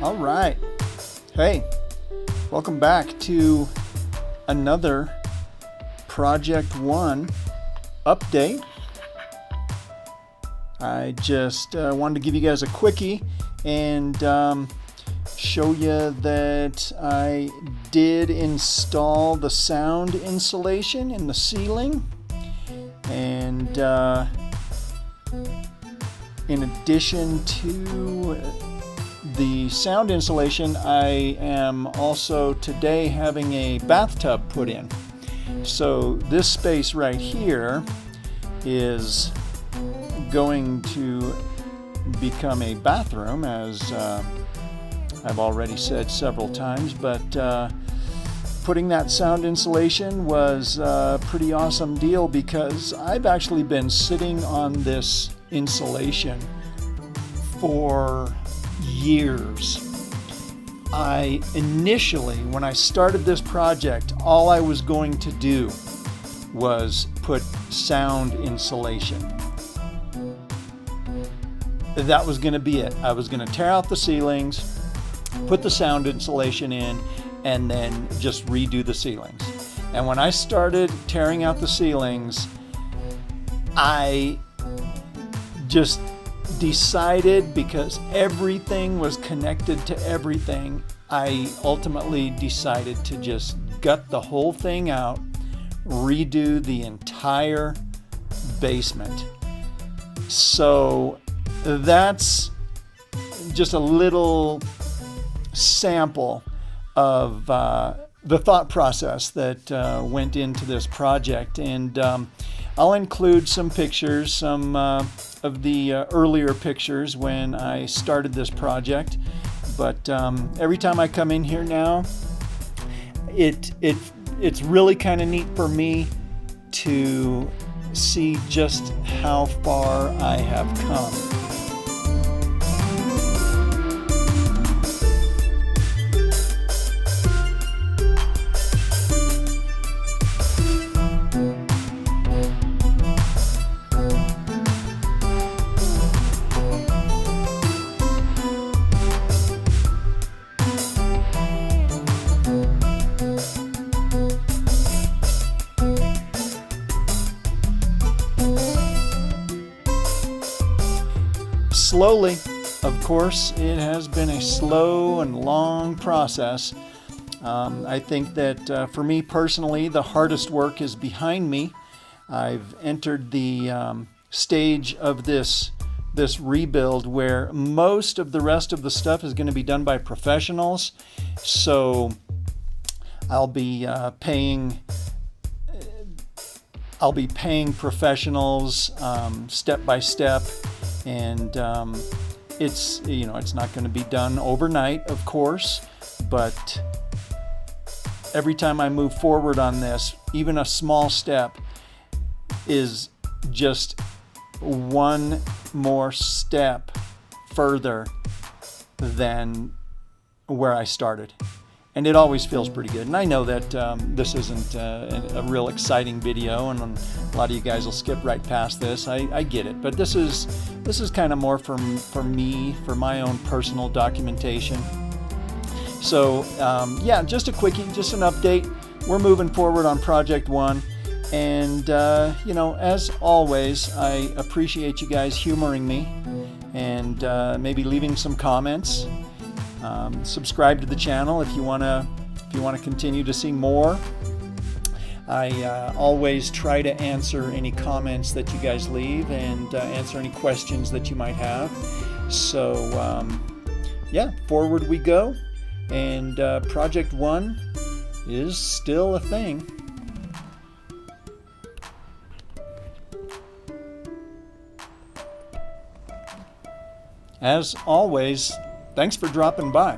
All right. Hey, welcome back to another Project 1 update. I just wanted to give you guys a quickie and show you that I did install the sound insulation in the ceiling. And in addition to the sound insulation, I am also today having a bathtub put in. So this space right here is going to become a bathroom, as I've already said several times, but putting that sound insulation was a pretty awesome deal because I've actually been sitting on this insulation for years. I initially, when I started this project, all I was going to do was put sound insulation. That was going to be it. I was going to tear out the ceilings, put the sound insulation in, and then just redo the ceilings. And when I started tearing out the ceilings, I just decided, because everything was connected to everything, I ultimately decided to just gut the whole thing out, redo the entire basement. So that's just a little sample of the thought process that went into this project, and I'll include some pictures, some of the earlier pictures when I started this project. But every time I come in here now, it's really kind of neat for me to see just how far I have come. Slowly, of course, it has been a slow and long process. I think that for me personally, the hardest work is behind me. I've entered the stage of this rebuild where most of the rest of the stuff is going to be done by professionals. So I'll be paying professionals step by step. And it's not going to be done overnight, of course, but every time I move forward on this, even a small step is just one more step further than where I started. And it always feels pretty good. And I know that this isn't a real exciting video, and a lot of you guys will skip right past this. I get it, but this is kind of more for me, for my own personal documentation. So yeah, just a quickie, just an update. We're moving forward on Project 1, and as always, I appreciate you guys humoring me and maybe leaving some comments. Subscribe to the channel if you want to continue to see more. I always try to answer any comments that you guys leave and answer any questions that you might have. So yeah, forward we go, and Project 1 is still a thing. As always, thanks for dropping by.